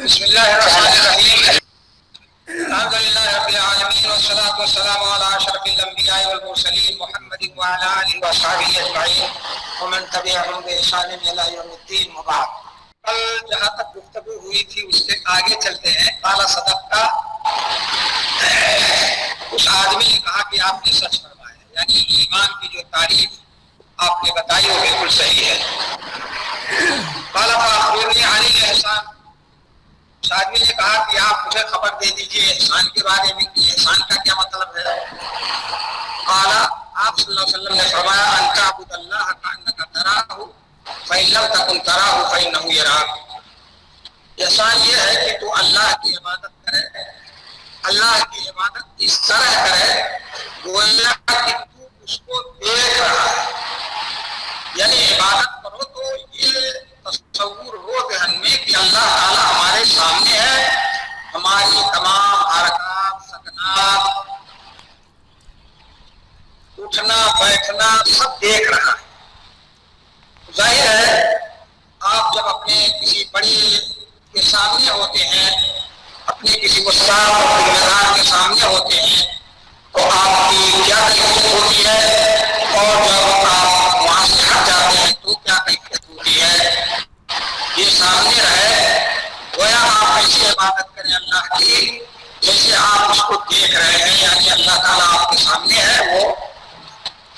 بسم اللہ الرحمن الرحیم الحمد للہ رب العالمین والصلاة والسلام علی اشرف الانبیاء والمرسلین محمد وعلی آلہ وصحبہ اجمعین ومن تبعہم بإحسان الی یوم الدین وبعد. کل جہاں تک گفتگو ہوئی تھی اس سے آگے چلتے ہیں. قال صدقت، اس آدمی نے کہا کہ آپ نے سچ فرمایا، یعنی ایمان کی جو تعریف آپ نے بتائی وہ بالکل صحیح ہے. قال فاخبرنی عن الاحسان، اس آدمی نے کہا کہ آپ مجھے خبر دے دیجئے احسان کے بارے میں کہ احسان کا کیا مطلب ہے. قال، آپ صلی اللہ علیہ وسلم نے فرمایا ان تعبد اللہ کأنک تراہ فإن لم تکن تراہ فإنہ یراک. احسان یہ ہے کہ تو اللہ کی عبادت کرے، اللہ کی عبادت اس طرح کرے گویا کہ تو اس کو دیکھ رہا ہے. یعنی عبادت کرو تو یہ تصور ہو ذہن میں کہ اللہ تعالیٰ ہمارے سامنے ہے، ہماری تمام حرکات سکنات اٹھنا بیٹھنا سب دیکھ رہا ہے. ظاہر ہے آپ جب اپنے کسی بڑی کے سامنے ہوتے ہیں، اپنے کسی مستعار اور ذمہ دار کے سامنے ہوتے ہیں تو آپ کی کیا کیفیت ہوتی ہے، اور جب آپ وہاں سے ہٹ جاتے ہیں تو کیا کیفیت ہوتی ہے. یہ سامنے رہے گویا آپ ایسی عبادت کریں اللہ کی جیسے آپ اس کو دیکھ رہے ہیں، یعنی اللہ تعالیٰ آپ کے سامنے ہے، وہ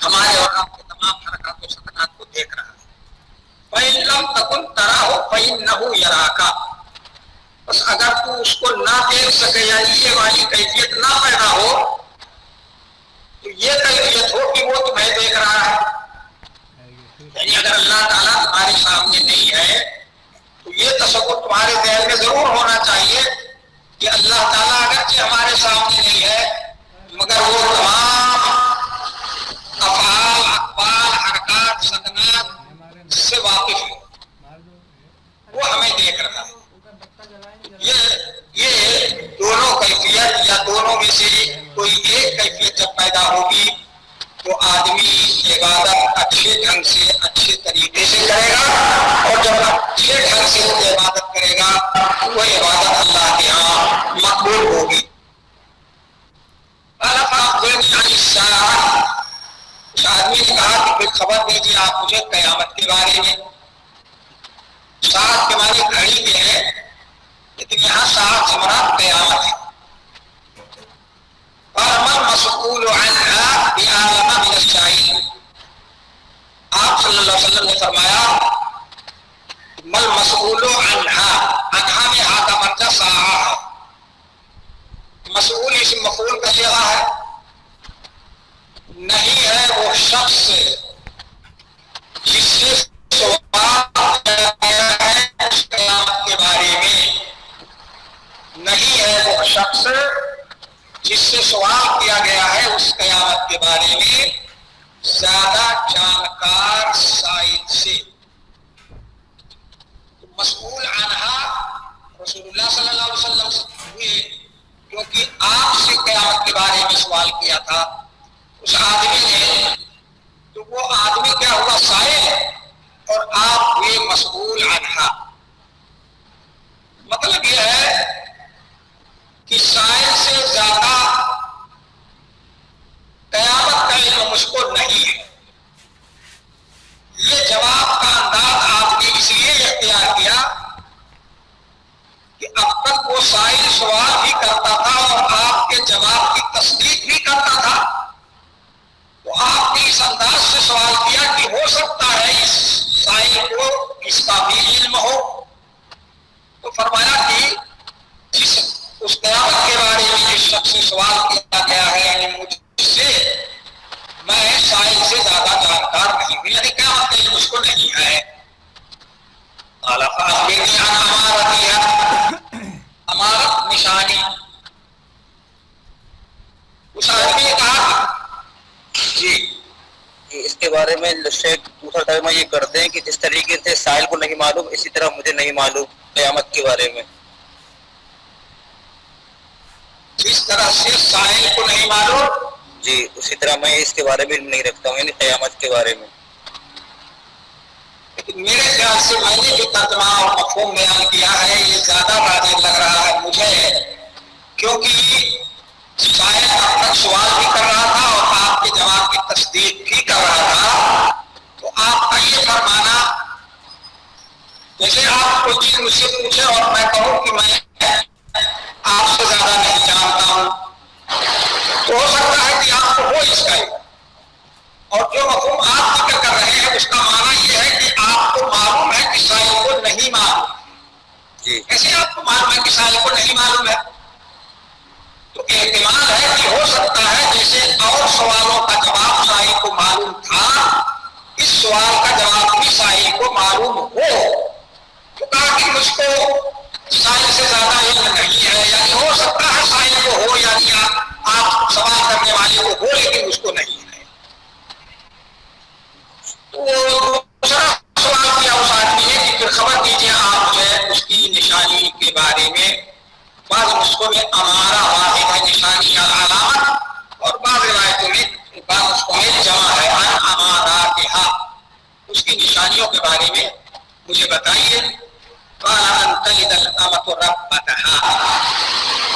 ہمارے اور آپ کے تمام حرکات و سکنات کو دیکھ رہا ہے. فَإِن لَمْ تَكُنْ تَرَاهُ فَإِنَّهُ يَرَاكَ. بس اگر تو اس کو نہ دیکھ سکے، یعنی یہ والی کیفیت نہ پیدا ہو تو یہ کیفیت ہو کہ وہ تمہیں دیکھ رہا ہے. یعنی اگر اللہ تعالیٰ تمہارے سامنے نہیں ہے تو یہ تصور تمہارے ذہن میں ضرور ہونا چاہیے کہ اللہ تعالیٰ اگرچہ ہمارے سامنے نہیں ہے مگر وہ تمام افعال اقوال حرکات سکنات سے واقف ہے، وہ ہمیں دیکھ رہا ہے. یہ دونوں کیفیت یا دونوں میں سے کوئی ایک کیفیت جب پیدا ہوگی تو آدمی عبادت اچھے ڈھنگ سے اچھے طریقے سے کرے گا، اور جب اچھے ڈھنگ سے وہ عبادت کرے گا تو وہ عبادت اللہ کے ہاں مقبول ہوگی. اس آدمی نے کہا کہ پھر خبر دیجیے آپ مجھے قیامت کے بارے میں. ساعت کے معنی گھڑی کے ہیں لیکن یہاں ساعت سے مراد قیامت ہے. فَمَا الْمَسْئُولُ عَنْهَا بِأَعْلَمَ مِنَ السَّائِلِ. آپ صلی اللہ علیہ وسلم نے فرمایا مل مسئول عنہا، عنہا میں ہا کا مرجع ساعہ ہے. مسئول اسم مفعول کا صیغہ ہے، نہیں ہے وہ شخص جس سے سوال کیا گیا ہے اس قیامت کے بارے میں، نہیں ہے وہ شخص جس سے سوال کیا گیا ہے اس قیامت کے بارے میں زیادہ جانکار سائل سے. مسئول عنہا رسول اللہ صلی اللہ علیہ وسلم سے ہوئے کیونکہ آپ سے قیامت کے بارے میں سوال کیا تھا اس آدمی نے، تو وہ آدمی کیا ہوا سائل اور آپ ہوئے مسئول عنہا. مطلب یہ ہے کہ سائل سے زیادہ قیامت کا علم مجھ کو نہیں ہے. یہ جواب کا انداز آپ نے اس لیے اختیار کیا کہ اب تک وہ سائل سوال بھی کرتا تھا اور آپ کے جواب کی تصدیق بھی کرتا تھا، تو آپ نے اس انداز سے سوال کیا کہ ہو سکتا ہے اس سائل کو اس کا بھی علم ہو. تو فرمایا کہ جس اس قیامت کے بارے میں جس شخص سے سوال کیا گیا ہے یعنی مجھ سے، میں سائل سے زیادہ جانکار نہیں ہوں، یعنی قیامت کا علم اس کو نہیں ہے. امارت نشانی. اس آدمی نے کہا جی اس کے بارے میں شیخ دوسرا ترجمہ یہ کرتے ہیں کہ جس طریقے سے سائل کو نہیں معلوم اسی طرح مجھے نہیں معلوم قیامت کے بارے میں. جس طرح سے سائل کو نہیں معلوم جی اسی طرح میں اس کے بارے میں نہیں رکھتا ہوں، یعنی قیامت کے بارے میں. لیکن میرے خیال سے میں نے جو ترجمہ اور مفہوم بیان کیا ہے یہ زیادہ واضح لگ رہا ہے مجھے، کیونکہ شاید اب تک سوال بھی کر رہا تھا اور آپ کے جواب کی تصدیق بھی کر رہا تھا. تو آپ کا یہ فرمانا، جیسے آپ کوئی چیز مجھ سے پوچھے اور میں کہوں کہ میں آپ سے زیادہ نہیں جانتا ہوں، تو ہو سکتا ہے کہ آپ کو ہو اس کا علم، اور جو مفہوم آپ ذکر کر رہے ہیں اس کا معنی یہ ہے کہ آپ کو معلوم ہے کہ سائل کو نہیں معلوم. ایسے آپ کو معلوم ہے کہ سائل کو نہیں معلوم ہے، تو احتمال ہے کہ ہو سکتا ہے جیسے اور سوالوں کا جواب سائل کو معلوم تھا، اس سوال کا جواب بھی سائل کو معلوم ہو. تو کہا کہ مجھ کو سائل سے زیادہ علم نہیں ہے، یعنی ہو سکتا ہے سائل کو ہو، یعنی آپ سوال کرنے والے کو ہو لیکن اس کو نہیں ہے. تو دوسرا سوال کیا اس آدمی نے کہ پھر خبر دیجیے آپ جو ہے اس کی نشانی کے بارے میں. بعض نسخوں میں امارہ واحد ہے نشانی یا علامت، اور بعض روایتوں میں بعض نسخوں میں جمع ہے اماراتھا. اس کی نشانیوں کے بارے میں مجھے بتائیے. قال ان تلد الامۃ ربتها،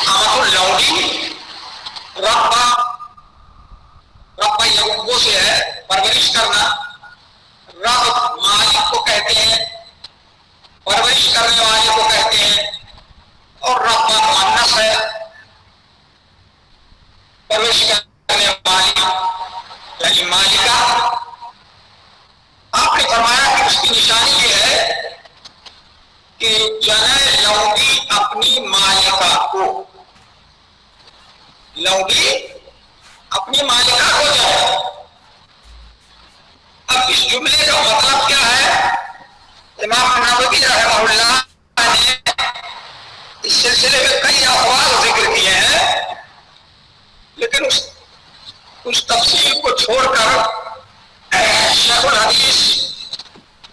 امۃ لوڈی، رب یہ ربو سے ہے پرورش کرنا، رب مالک کو کہتے ہیں، پرورش کرنے والے کو کہتے ہیں، اور رب مؤنث ہے، پرورش کرنے والی یعنی مالکہ. آپ نے فرمایا کہ اس کی نشانی یہ ہے کہ جنے لوڈی اپنی مالکہ کو، لوڈی اپنی مالکہ کو جائے. اب اس جملے کا مطلب کیا ہے؟ امام نووی رحمہ اللہ نے اس سلسلے میں کئی اقوال ذکر کیے ہیں، لیکن اس تفصیل کو چھوڑ کر شیخ الحدیث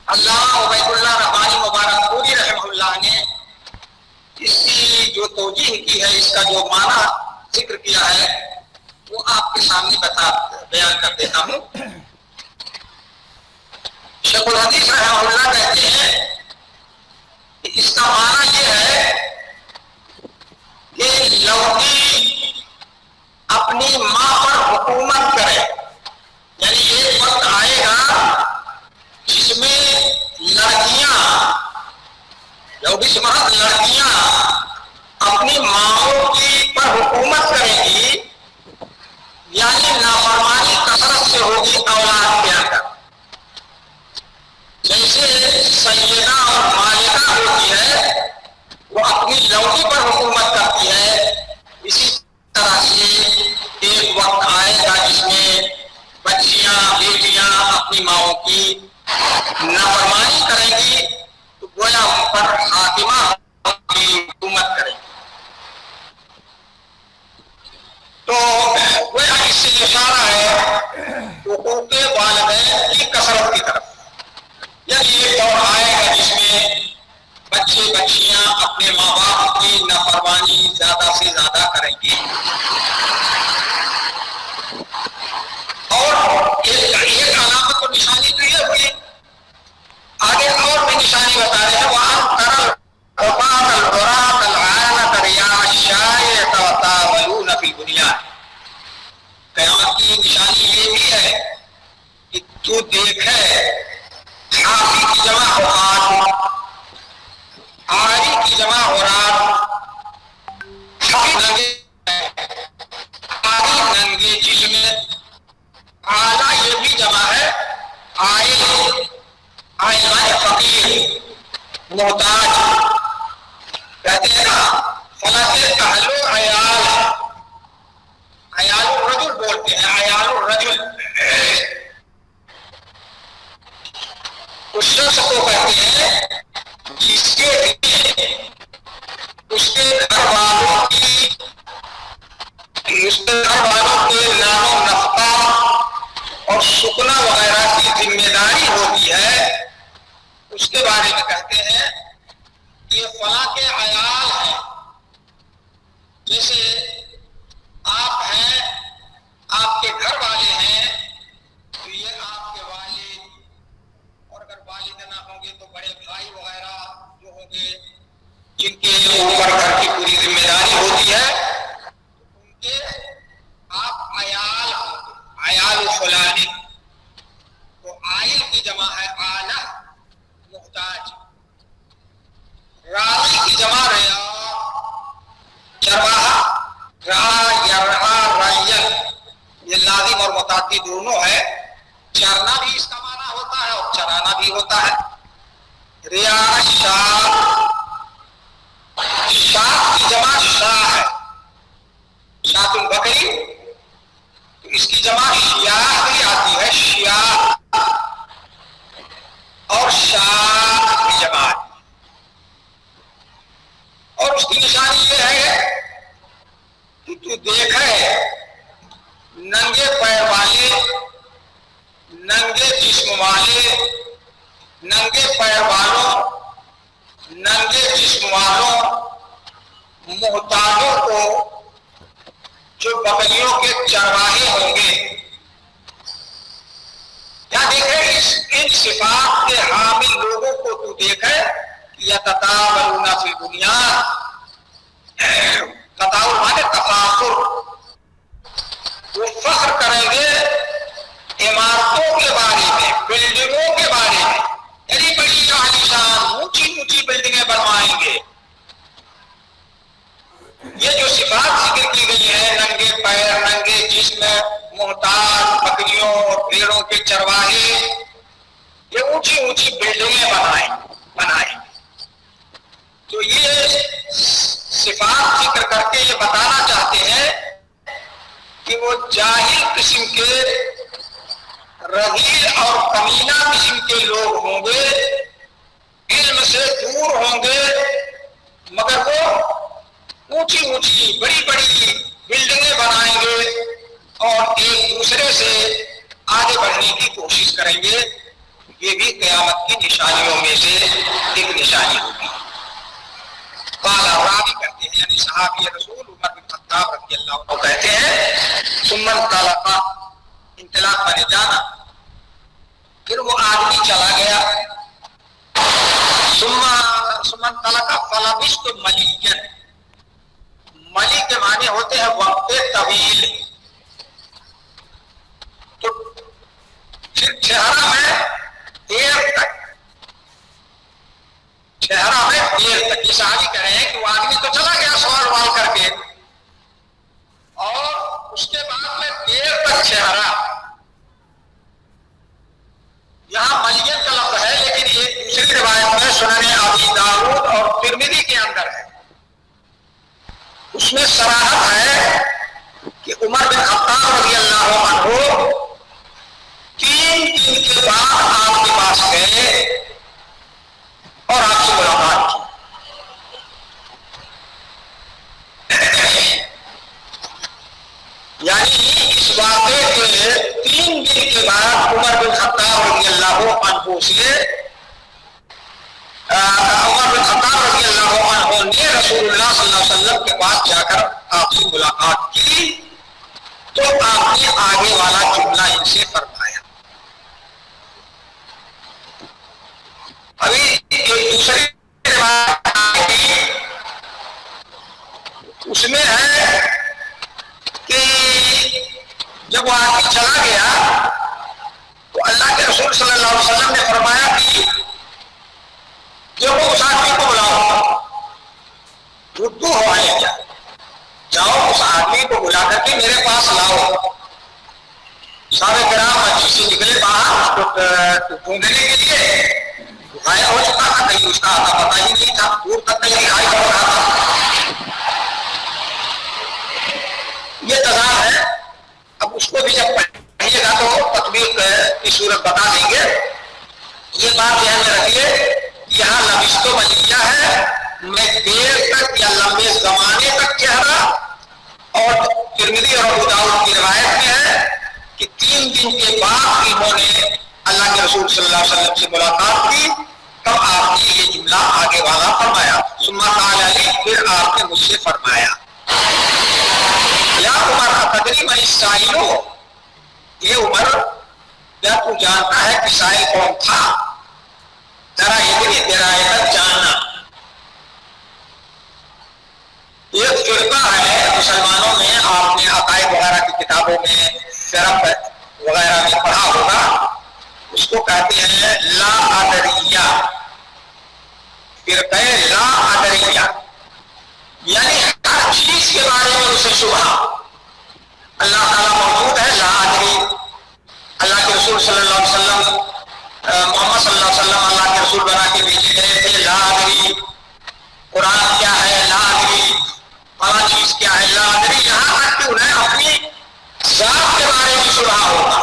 علامہ عبید اللہ ربانی مبارک پوری رحمہ اللہ نے اس کی جو توجیہ کی ہے، اس کا جو معنی ذکر کیا ہے، وہ آپ کے سامنے بیان کر دیتا ہوں. شیخ الحدیث رحمہ اللہ کہتے ہیں کہ اس کا معنی یہ ہے کہ لوڈی اپنی ماں پر حکومت کرے، یعنی ایک وقت آئے گا جس میں لڑکیاں، لوڈی سے مراد لڑکیاں اپنی ماؤں کی پر حکومت کریں گی، یعنی نافرمانی کثرت سے ہوگی اولاد کے اندر. جیسے سیدہ اور مالکہ ہوتی ہے وہ اپنی لوڈی پر حکومت کرتی ہے، اسی طرح سے ایک وقت آئے گا جس میں بچیاں بیٹیاں اپنی ماؤں کی نافرمانی کریں گی، تو گویا ان پر حاکمہ کی حکومت کریں گی. تو گویا اس سے اشارہ ہے حقوق والدین کی کثرت کی طرف، یعنی ایک دور آئے گا جس میں بچے بچیاں اپنے ماں باپ کی نافرمانی زیادہ سے زیادہ کریں گے. اور ایک علامت اور نشانی تو یہ ہوئی، آگے اور بھی نشانی بتا رہے ہیں. وہاں ترل عباد العراق العانت ریاح الشائع تتاولون فی البنیان. قیامت کی نشانی یہ بھی ہے کہ تو دیکھے حافی کی جمع ہو آر، آری کی جمع ہو رات، آری ننگے جسم، آلہ یہ بھی جمع ہے، آئے آئے فقیر محتاج. کہتے ہیں نا فلاں اہل عیال، عیال الرجل بولتے ہیں، عیال الرجل اس شخص کو کہتے ہیں جس کے اس کے گھر والوں کی، اس کے گھر والوں کے نان و نفقہ اور سکنا وغیرہ کی ذمہ داری ہوتی ہے. اس کے بارے میں کہتے ہیں یہ فلاں کے عیال ہیں. جیسے آپ ہیں، آپ کے گھر والے ہیں، تو یہ آپ کے والد، اور اگر والد نہ ہو کے اوپر گھر کی پوری ذمہ داری ہوتی ہے ان کے آپ عیال ہوں گے، عیال فلانی، تو عائل کی جمع ہے آلہ محتاج، راعی کی جمع رعا چرواہا، رعا یرعا رعین، یہ لازم اور متعدی دونوں ہے، چرنا بھی اس کا معنی ہوتا ہے اور چرانا بھی ہوتا ہے۔ رعا شاہ، شاہ کی جمع شاہ ہے، شاۃ البقری، تو اس کی جمع شیاہ بھی آتی ہے، شیاہ، اور شاہ کی جمع آتی ہے، اور اس کی نشانی یہ ہے کہ تو دیکھے ننگے پیر والے، ننگے جسم والے، ننگے پیر والوں، ننگے جسم والوں محتاجوں کو جو بکریوں کے چرواہے ہوں گے، یا دیکھے ان صفات کے حامل لوگوں کو تو دیکھے یتطاولون فی البنیان، تطاول مانے تفاخر، وہ فخر کریں گے عمارتوں کے بارے میں، بلڈنگوں کے بارے میں، بڑی بڑی عالیشان اونچی اونچی بلڈنگیں بنوائیں گے۔ یہ جو صفات ذکر کی گئی ہے، ننگے پیر، ننگے جسم، محتاج، بکریوں اور بھیڑوں کے چرواہے، یہ اونچی اونچی بلڈنگیں بنائیں، تو یہ صفات ذکر کر کے یہ بتانا چاہتے ہیں کہ وہ جاہل قسم کے، رذیل اور کمینہ قسم کے لوگ ہوں گے، علم سے دور ہوں گے، مگر وہ اونچی اونچی بڑی بڑی بلڈنگیں بنائیں گے اور ایک دوسرے سے آگے بڑھنے کی کوشش کریں گے۔ یہ بھی قیامت کی نشانیوں میں سے ایک نشانی ہوگی۔ قال راوی کہتے ہیں، یعنی صحابی رسول عمر بن خطاب رضی اللہ عنہ کہتے ہیں، ثم انطلق، انطلاق بنے جانا، پھر وہ آدمی چلا گیا، ثم انطلق فلبثت مليا، ملی کے معنی ہوتے ہیں وقت طویل، تو پھر چہرہ میں دیر تک، چہرہ میں دیر تک، یہ صحابی کہہ رہے ہیں کہ وہ آدمی تو چلا گیا سوال وال کر کے، اور اس کے بعد میں دیر تک چہرہ، یہاں ملیت کا لفظ ہے لیکن یہ دوسری روایت میں سنن ابی داؤد اور ترمذی کے اندر ہے، اس میں صراحت ہے کہ عمر بن خطاب رضی اللہ عنہ 3 دن کے بعد آپ کے پاس گئے اور آپ سے ملاقات کی، یعنی اس واقعے کے 3 دن کے بعد عمر بن خطاب رضی اللہ عنہ سے عمر بن خطاب رضی اللہ عنہ نے رسول اللہ صلی اللہ علیہ وسلم کے پاس جا کر آپ سے ملاقات کی، تو آپ نے آگے والا جملہ ان سے فرمایا۔ ابھی ایک دوسری روایت اس میں ہے کہ جب وہ آدمی چلا گیا تو اللہ کے رسول صلی اللہ علیہ وسلم نے فرمایا کہ جو وہ اس آدمی کو بلاؤ، ردو ہو آئے کیا، جاؤ اس آدمی کو بلا کر کے میرے پاس لاؤ۔ صحابہ کرام مسجد سے نکلے باہر اس کو ڈھونڈنے کے لیے، غائب ہو چکا تھا، کہیں اس کا آتا پتہ ہی نہیں تھا، دور تک کہیں دکھائی پڑ رہا تھا۔ یہ تضاد ہے، اب اس کو بھی جب پڑھیے گا تو تطبیق کی صورت بتا دیں گے۔ یہ بات ذہن میں رکھیے، یہاں لبثت ملیہ ہے، میں دیر تک یا لمبے زمانے تک چہرہ، اور ترمذی اور ابو داؤد کی روایت میں ہے کہ 3 دن کے بعد انہوں نے اللہ کے رسول صلی اللہ علیہ وسلم سے ملاقات کی، تب آپ نے یہ جملہ آگے والا فرمایا، ثم قال علی، پھر آپ نے مجھ سے فرمایا، یا عمر اتدری من السائل، یہ عمر کیا تو جانتا ہے کہ سائل کون تھا؟ ذرا ادری درایت جاننا، فرقہ ہے مسلمانوں میں، آپ نے عقائد وغیرہ کی کتابوں میں، فرق وغیرہ میں پڑھا ہوگا، اس کو کہتے ہیں لا ادریہ، فرقہ لا ادریہ، یعنی ہر چیز کے بارے میں اسے شبہ۔ اللہ تعالیٰ موجود ہے، لا ادری، اللہ کے رسول صلی اللہ علیہ وسلم، محمد صلی اللہ علیہ وسلم اللہ کے رسول بنا کے بھیجے گئے تھے، لا ادری، قرآن کیا ہے، لا ادری، فلاں چیز کیا ہے، لا ادری، یہاں تک کہ انہیں اپنی ذات کے بارے میں شبہ ہوگا،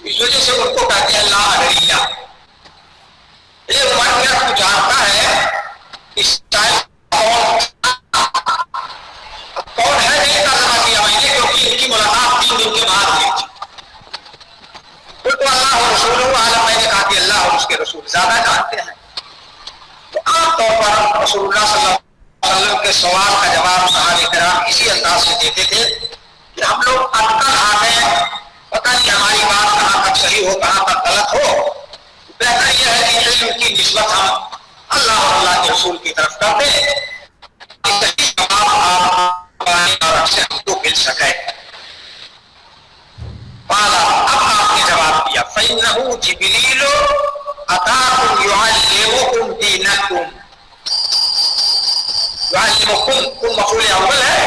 اس وجہ سے ان کو کہتے ہیں لا ادریہ۔ یہ عمر کیا تو جانتا ہے اس ٹائم کون ہے، نہیں ترجمہ کیا میں نے، کیونکہ ان کی ملاقات 3 دن کے بعد ہوئی تھی۔ پھر تو اللہ اور رسول عالم، میں نے کہا کہ اللہ اور اس کے رسول زیادہ جانتے ہیں۔ تو عام طور پر رسول اللہ صلی اللہ علیہ وسلم کے سوال کا جواب صحابہ کرام اسی انداز سے دیتے تھے کہ ہم لوگ اٹکل آتے، پتہ نہیں ہماری بات کہاں تک صحیح ہو کہاں تک غلط ہو، بہتر یہ ہے کہ علم کی نسبت ہم اللہ اور اللہ کے رسول کی طرف کرتے ہیں، سے ہم کو مل سکے۔ اب آپ نے جواب دیا فَإِنَّهُ جِبْرِيلُ أَتَاكُمْ يُعَلِّمُكُمْ دِينَكُمْ، يُعَلِّمُكُمْ کم مفعول اول ہے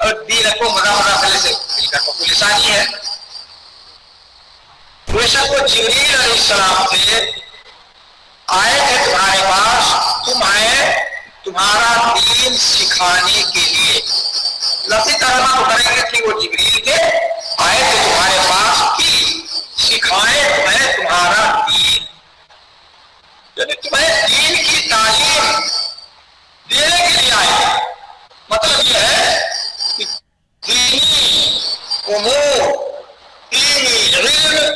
اور دینکم مدافعہ سے مل کر مفعول ثانی ہے۔ بے شک وہ جبریل علیہ السلام سے آئے تھے تمہارے پاس، تمہیں تمہارا دین سکھانے کے لیے۔ لفظی ترجمہ تو کریں گے کہ وہ جبریل کے آئے تھے تمہارے پاس کہ سکھائے تمہیں تمہارا دین، یعنی تمہیں دین کی تعلیم دینے کے لیے آئے۔ مطلب یہ ہے کہ دینی امور، دینی علم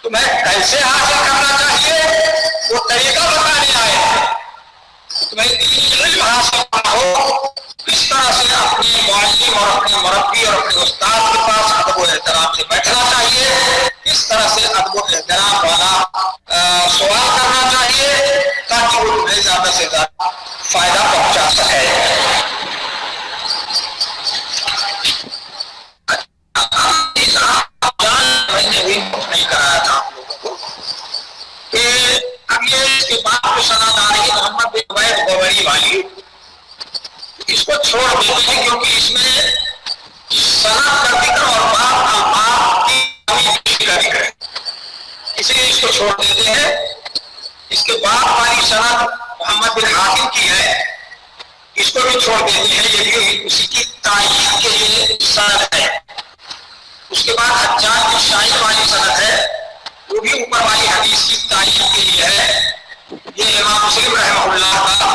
تمہیں کیسے حاصل کرنا چاہیے وہ طریقہ بتانے آئے ہیں۔ تمہیں دینی علم حاصل کرنا ہو، کس طرح سے اپنے معلم اور اپنے مربی اور اپنے استاد کے پاس ادب و احترام سے بیٹھنا چاہیے، کس طرح سے ادب و احترام والا سوال کرنا چاہیے تاکہ وہ تمہیں زیادہ سے زیادہ فائدہ پہنچا سکے۔ میں نے بھی نہیں کرایا تھا آپ لوگوں کو کہ اب یہ اس کے بعد جو سند آ رہی ہے محمد بن عبید غوری والی، اس کو چھوڑ دیتے ہیں کیونکہ اس میں سند کا ذکر اور بعض الفاظ کی کمی کا ذکر ہے، اس لیے اس کو چھوڑ دیتے ہیں۔ اس کے بعد والی سند محمد بن حاتم کی ہے، اس کو بھی چھوڑ دیتے ہیں، یہ بھی اسی کی تائید کے لیے سند ہے۔ اس کے بعد حجاج بن شاہد والی سند ہے، وہ بھی اوپر والی حدیث کی تائید کے لیے ہے۔ یہ امام مسلم رحمہ اللہ کا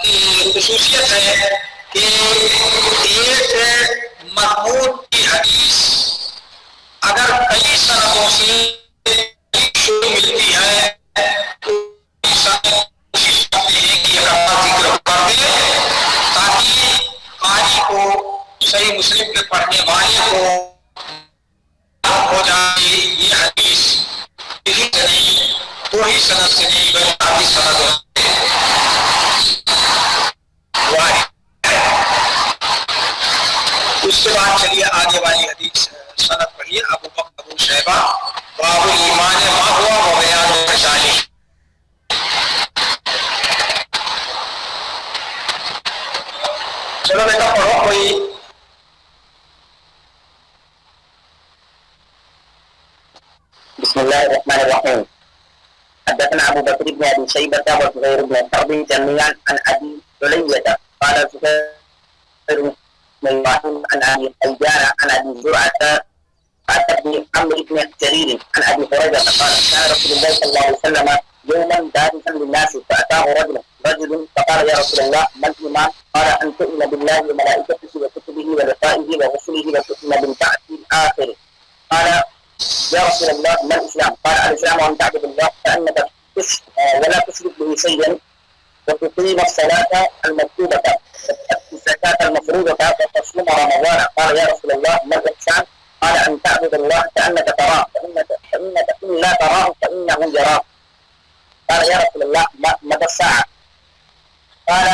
کی خصوصیت ہے کہ ایک مضمون کی حدیث اگر کئی سندوں سے شروع ملتی ہے تو کوشش کرتے ہیں کہ ذکر کر دیں تاکہ قاری کو، صحیح مسلم کے پڑھنے والے کو ہو جائے یہ حدیث یہی نہیں، دو ہی سند سے نہیں بلکہ کافی سند اس کے بعد چلیے آگے والی حدیث سند پڑھیے۔ ابو بکر ابو شیبہ باب ایمان ما ہوا و بیان خصالہ۔ چلو بیٹا پڑھو کوئی۔ بسم الله الرحمن الرحيم. حدثنا ابو بكر بن ابي شيبه وزهير بن حرب جميعا عن ابي سلية قال زهير بن ابراهيم عن ابي حيان عن ابي زرعه عن ابي عمرو بن جرير عن ابي هريره قال كان رسول الله صلى الله عليه وسلم يوما دارسا للناس فاتاه رجل فقال يا رسول الله ما الايمان؟ قال ان تؤمن بالله وملائكته وكتبه ولقائه ورسله وتؤمن بالبعث الاخر. قال يا رسول الله ما الاسلام؟ قال الاسلام ان تعبد الله كانك ولا تشرك به شيئا وتقيم الصلاه المكتوبه وتؤتي الزكاه المفروضه وتصوم رمضان. قال يا رسول الله ما الاحسان؟ قال ان تعبد الله كانك تراه فانك ان لا تراه فانه يراك. قال يا رسول الله متى الساعه؟ قال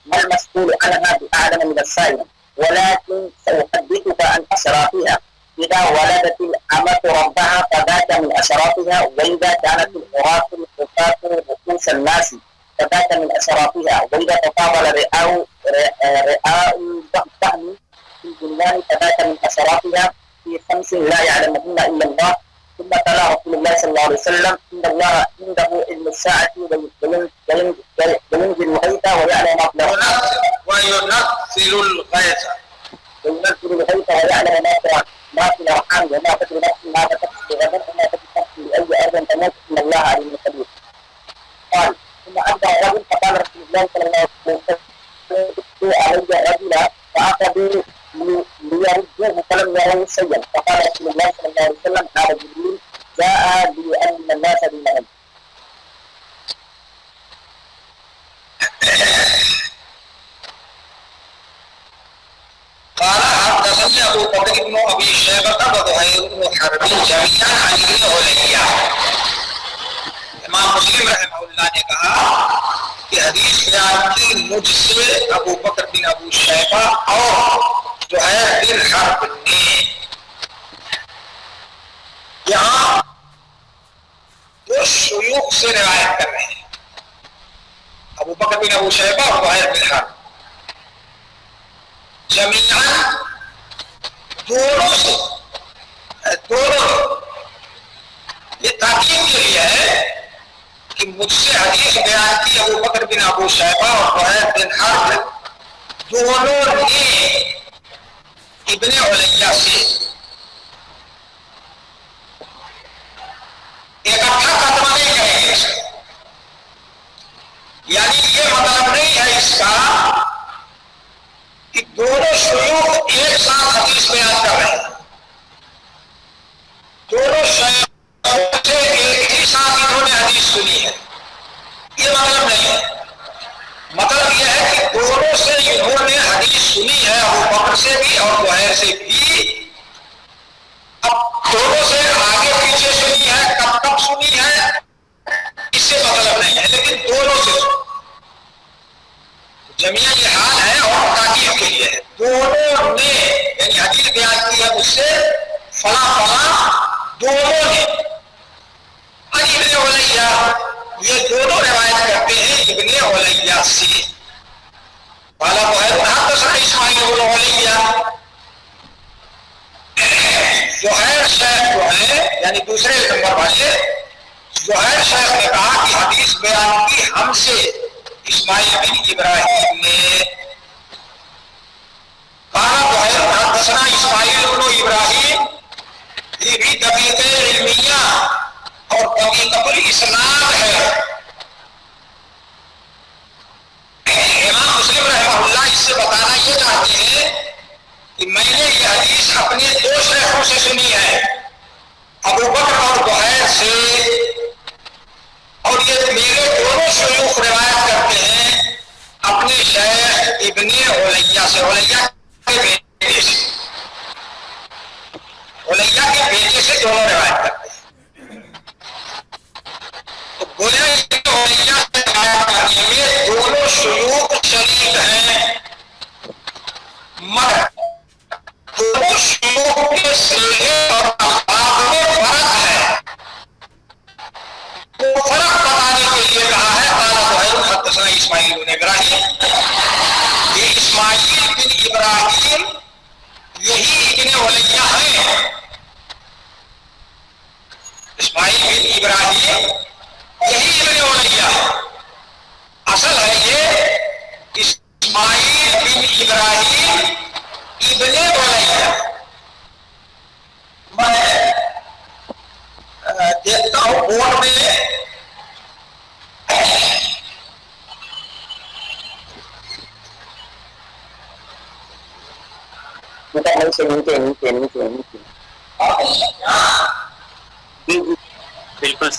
ما المسؤول عنها بأعلم من السائل، ولكن سأحدثك عن أشرافها. إذا ولدت الأمة ربها فذاك من أشرافها، وإذا كانت العراة الحفاة رؤوس الناس فذاك من أشرافها، وإذا تطاول رعاء الفهم في البنيان فذاك من أشرافها، في 5 لا يعلمهن إلا الله. ثم تلا رسول الله صلى الله عليه وسلم: إن الله عنده علم الساعة وينزل الغيث ويعلم وينزل الغيث ويعلم ما في الأرحام وما تدري نفس ماذا تكسب غدا وما تدري نفس بأي أرض تموت، إن الله عليم خبير. قال: ثم أبدأ الرجل فقال رسول الله صلى الله عليه وسلم: علي رجلا فأخذوا ليردوه فلم يروا شيئا، فقال رسول الله صلى الله عليه وسلم: هذا جبريل جاء ليؤمن الناس بالمهد. قال: حدثني ابو بكر بن ابي شيبه وزهير بن حرب جميعا عن ابن عليا. امام مسلم رحمہ اللہ نے کہا کہ حدیث بیان کی مجھ سے ابو بکر بن ابو شیبہ اور زہیر بن حرب نے. یہاں دو شیوخ سے روایت کر رہے ہیں، ابو بکر بن ابو شیبہ اور زہیر بن حرب، جمیعاً دونوں یہ تاکید کے لیے ہے کہ مجھ سے حدیث بیان کی ابو بکر بن ابو شیبہ اور زہیر بن حرب دونوں نے ابن علیہ سے اکٹھا ختمہ نہیں کریں گے. یعنی یہ مطلب نہیں ہے اس کا کہ دونوں شیوخ ایک ساتھ حدیث بیان کر رہے ہیں، دونوں شیوخ سے ایک ہی ساتھ انہوں نے حدیث سنی ہے، یہ مطلب نہیں ہے. مطلب یہ ہے کہ دونوں سے انہوں نے حدیث سنی ہے، ابو بکر سے بھی اور زہیر سے بھی. اب دونوں سے آگے پیچھے سنی ہے، کب کب سنی ہے اس سے مطلب نہیں ہے، لیکن دونوں سے جميع یہ حال ہے اور تاکید کے لیے ہے. دونوں نے یعنی حدیث بیان کی ہے مجھ سے فلاں فلاں دونوں نے. ابن علیہ یہ دونوں روایت کرتے ہیں ابن علیہ سے. قال حدثنا اسماعیل بن علیہ، زہیر شیخ جو ہے یعنی دوسرے نمبر والے زہیر شیخ نے کہا کہ حدیث بیان کی ہم سے اسماعیل بن ابراہیم نے. قال زہیر حدثنا اسماعیل بن ابراہیم، یہ بھی طبیعت علمیہ اور طبیعت الاسناد ہے. امام مسلم رحمہ اللہ اس سے بتانا یہ چاہتے ہیں کہ میں نے یہ حدیث اپنے دو شیخوں سے سنی ہے، ابو بکر اور زہیر سے، اور یہ میرے دونوں شیوخ روایت کرتے ہیں اپنے شیخ ابن علیہ سے، علیہ کے بیٹے سے، علیہ کے بیٹے سے دونوں روایت کرتے ہیں. تو گویا ابن علیہ سے روایت کرنے میں دونوں شیوخ شریک ہیں، مگر دونوں شیوخ کے سیغے اور الفاظ میں فرق ہے. وہ فرق بتانے کے لیے کہا ہے قال زہیر حدثنا اسماعیل بن ابراہیم. یہ اسماعیل بن ابراہیم یہی ابن علیہ ہیں. اسماعیل بن ابراہیم یہی ابن علیہ ہے. اصل ہے یہ اسماعیل بن ابراہیم ابن علیہ. میں دیکھتا ہوں بورڈ میں بالکل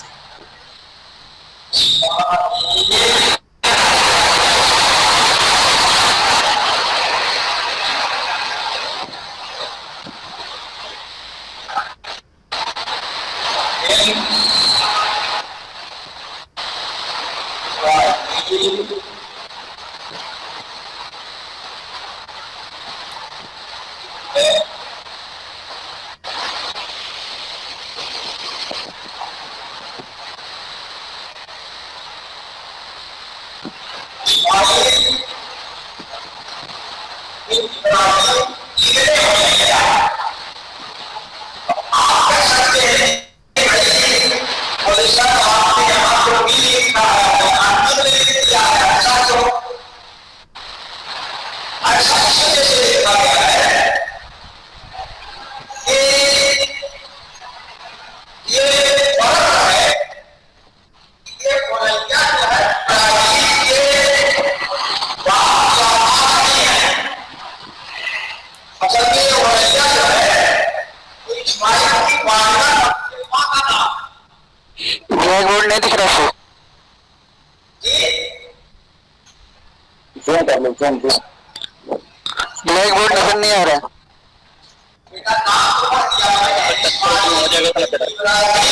نہیں دکھ رہا سو زوم کر لو زوم زوم بلیک بورڈ نظر نہیں آ رہا. بیٹا نام تو پڑھ دیا ہے اسماعیل ہو جائے گا کیا کرا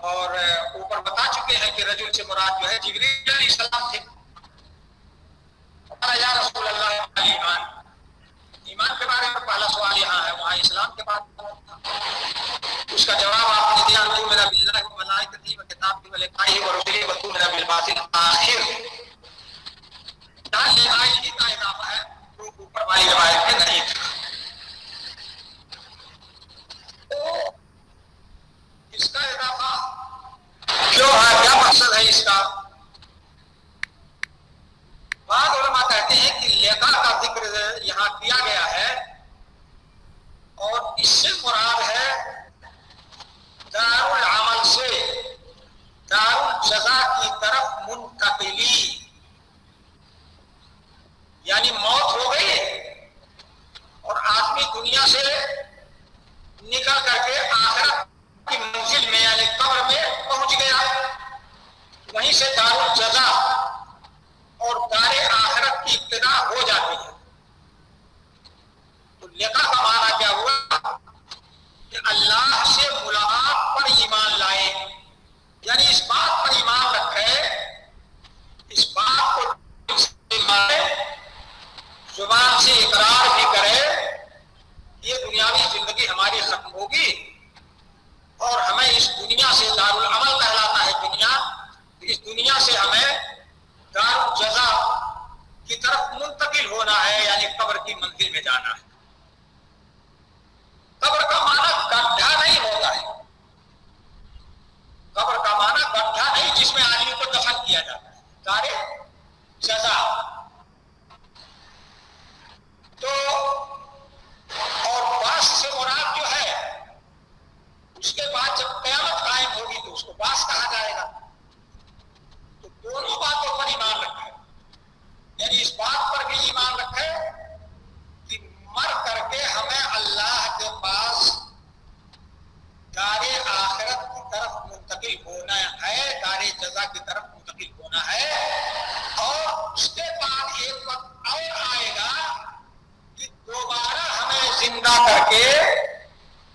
اور اوپر بتا چکے ہیں کہ رجل سے مراد جو ہے جبریل علیہ السلام تھے. یا رسول اللہ ایمان، ایمان کے بارے میں پہلا سوال یہاں ہے، وہاں اسلام کے بعد اس کا جواب آپ نے دیا تؤمن باللہ و ملائکتہ و کتابہ و لقائہ و رسلہ و تؤمن بالبعث آخر. یہاں لقائہ ہی کا اضافہ ہے جو اوپر والی روایت میں نہیں تھا. تو اس کا اضافہ کیوں ہے، کیا مقصد ہے اس کا؟ بعض علماء کہتے ہیں کہ لقاء کا ذکر یہاں کیا گیا ہے اور اس سے مراد ہے دار العمل سے دار الجزا کی طرف منتقلی، یعنی موت ہو گئی اور آدمی دنیا سے نکل کر کے آخرت کی منزل میں یعنی قبر میں پہنچ گیا، وہیں سے دار الجزا اور دار آخرت کی ابتدا ہو جاتی ہے. تو لقاء کا معنی کیا ہوا کہ اللہ سے ملاقات پر ایمان لائے، یعنی اس بات پر ایمان رکھے، اس بات کو زبان سے اقرار بھی کرے یہ دنیاوی زندگی ہماری ختم ہوگی اور ہمیں اس دنیا سے دار العمل کہلاتا ہے دنیا، اس دنیا سے ہمیں دار الجزا کی طرف منتقل ہونا ہے، یعنی قبر کی منزل میں جانا ہے. قبر کا معنی گڈھا نہیں ہوتا ہے، قبر کا معنی گڈھا نہیں جس میں آدمی کو دفن کیا جاتا ہے، دار جزا. تو اور باس سے مراد جو ہے اس کے بعد جب قیامت قائم ہوگی تو اس کو باس کہا جائے گا. تو دونوں باتوں پر ایمان رکھے، یعنی اس بات پر بھی ایمان رکھے کہ مر کر کے ہمیں اللہ کے پاس دار آخرت کی طرف منتقل ہونا ہے، دار جزا کی طرف منتقل ہونا ہے. اور اس کے بعد ایک وقت اور آئے گا کہ دوبارہ ہمیں زندہ کر کے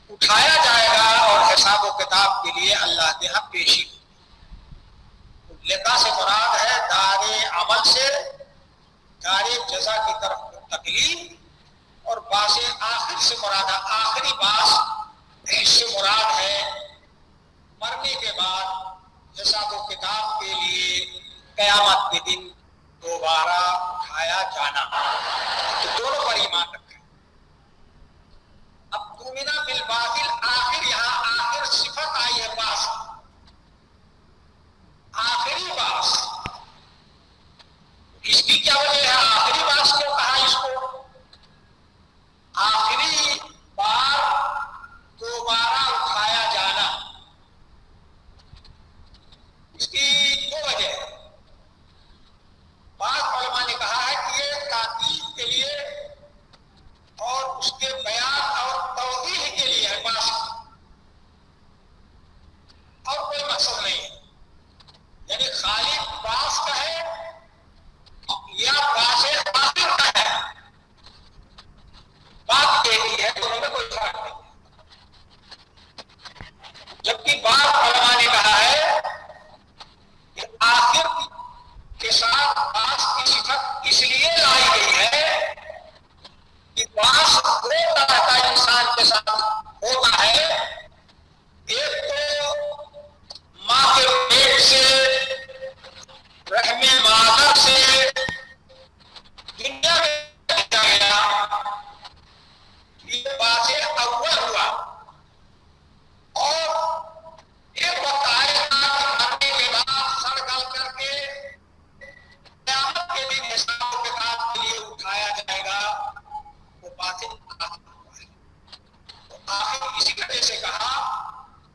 اٹھایا جائے گا اور حساب و کتاب کے لیے اللہ کے ہاں پیشی. لقاء سے مراد ہے دار عمل سے دار جزا کی طرف منتقلی، اور باس آخر سے مراد ہے آخری باس. اس سے مراد ہے مرنے کے بعد حساب و کتاب کے لیے قیامت کے دن دوبارہ اٹھایا جانا. تو دونوں پر ایمان رکھیں. اب تؤمن بالبعث آخر، یہاں آخر صفت آئی ہے باس، آخری باس. اس کی کیا وجہ ہے؟ آخری باس کیوں کہا اس کو؟ آخری بار دوبارہ اٹھایا جانا، اس کی دو وجہ ہے. بعض علماء نے کہا ہے کہ یہ تاکید کے لیے اور اس کے بیان اور توضیح کے لیے ہے باس، اور کوئی مقصد نہیں ہے. یعنی خالی باس کا ہے یا باس آخر کا ہے، بات ایک ہی ہے، دونوں میں کوئی فرق نہیں. جبکہ بعض علماء نے کہا ہے کہ آخر کے ساتھ باس کی صفت اس لیے لائی گئی ہے کہ باس دو طرح کا انسان کے ساتھ ہوتا ہے. ایک تو ماں کے پیٹ سے رحم مادر سے دنیا میں بھیجا گیا، یہ باس اول ہوا. اور ایک وقت آئے گا کہ مرنے کے بعد سڑ گل کر کے قیامت کے دن حساب و کتاب کے لیے اٹھایا جائے گا. وہ باس آخر ہوا ہے. تو آخر اسی وجہ سے کہا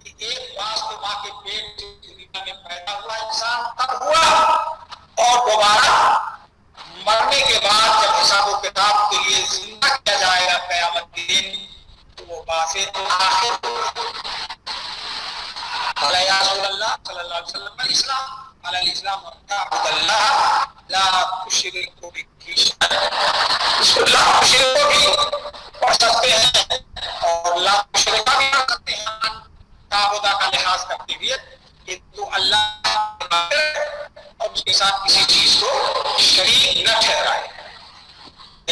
کہ ایک باس تو ماں کے پیٹ سے دنیا میں پیدا ہوا انسان تب ہوا، اور دوبارہ مرنے کے بعد جب حساب و کتاب کے لیے زندہ کیا جائے گا قیامت کے دن تو وہ باس آخر یا رسول اللہ صلی اللہ علیہ وسلم الاسلام علی الاسلام وعبد اللہ لا تشرک بہ شیئا. اس کو لا تشرک بھی پڑھ سکتے ہیں اور لا تشرک بھی پڑھ سکتے ہیں تعبدہ کا لحاظ کرتے ہوئے.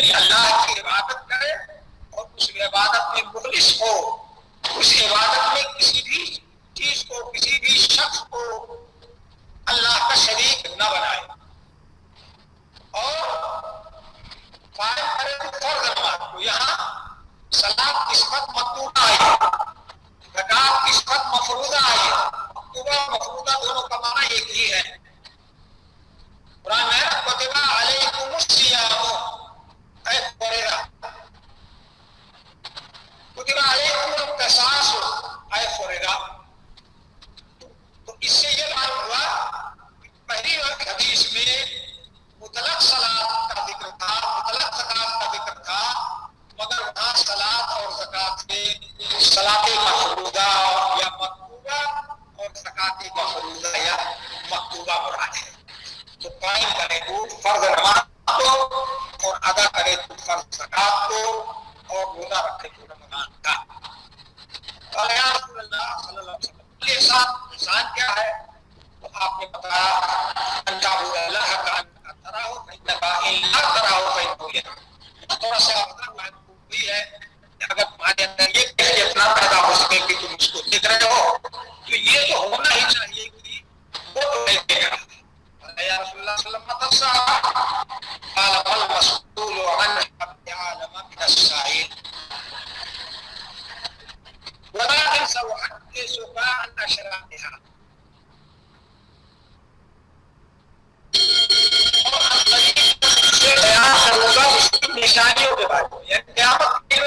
یعنی اللہ کی عبادت کرے اور اس عبادت میں مخلص ہو، اس عبادت میں کسی بھی چیز کو، کسی بھی شخص کو اللہ کا شریک نہ بنائے، اور قائم کرے فرض نماز کو۔ یہاں صلاۃ کی صفت مطلوبہ آئی، زکوٰۃ کی صفت مفروضہ آئی۔ مطلوبہ اور مفروضہ دونوں کا معنی ایک ہی ہے۔ قرآن میں کتب علیکم الصیام، اے فریضہ، کتب علیکم القصاص، اے فریضہ۔ تو اس سے یہ معلوم ہوا کہ پہلی حدیث میں مطلق صلاۃ کا ذکر تھا، مطلق زکوٰۃ کا ذکر تھا، مگر وہاں صلاۃ اور زکوٰۃ میں صلاۃ مفروضہ یا مطلوبہ اور زکوٰۃ مفروضہ یا مطلوبہ مراد ہے۔ تو قائم کرے تو فرض نماز کو اور ادا کرے تو فرض زکوٰۃ کو اور روزہ رکھے تو رمضان کا۔ قال یا رسول اللہ صلی اللہ علیہ وسلم، احسان کیا ہے؟ تو آپ نے بتایا ان تعبد اللہ کأنک تراہ فإنک إن لم ترہ فإنہ یراک۔ تھوڑا سا ہوئی ہے کہ اگر تمہارے اندر یہ کیفیت نہ پیدا ہو سکے کہ تم اس کو دیکھ رہے ہو تو یہ تو ہونا ہی چاہیے کہ وہ تو نہیں دیکھ رہا۔ یا رسول اللہ صلی اللہ علیہ وسلم قال فالمسؤول عنها بأعلم من السائل ولكن سأحدثك عن أشراطها۔ اور قریب سے بیان کروں گا اس کی نشانیوں کے بارے میں، یعنی قیامت کی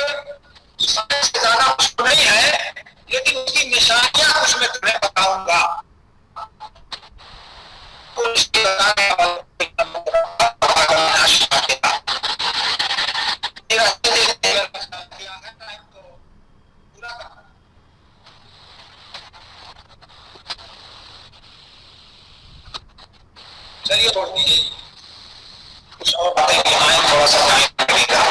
سائنس سے زیادہ کچھ نہیں ہے لیکن اس کی نشانیاں کچھ میں تمہیں بتاؤں گا۔ اس کے بتانے کا چلیے چھوڑ دیجیے، کچھ اور باتیں آئیں، تھوڑا سا ٹائم لگے گا۔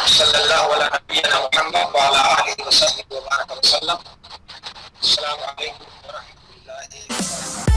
صلی اللہ علیہ نبینا محمد وعلی آلہ وصحبہ وبارک وسلم۔ السلام علیکم ورحمۃ اللہ وبرکاتہ۔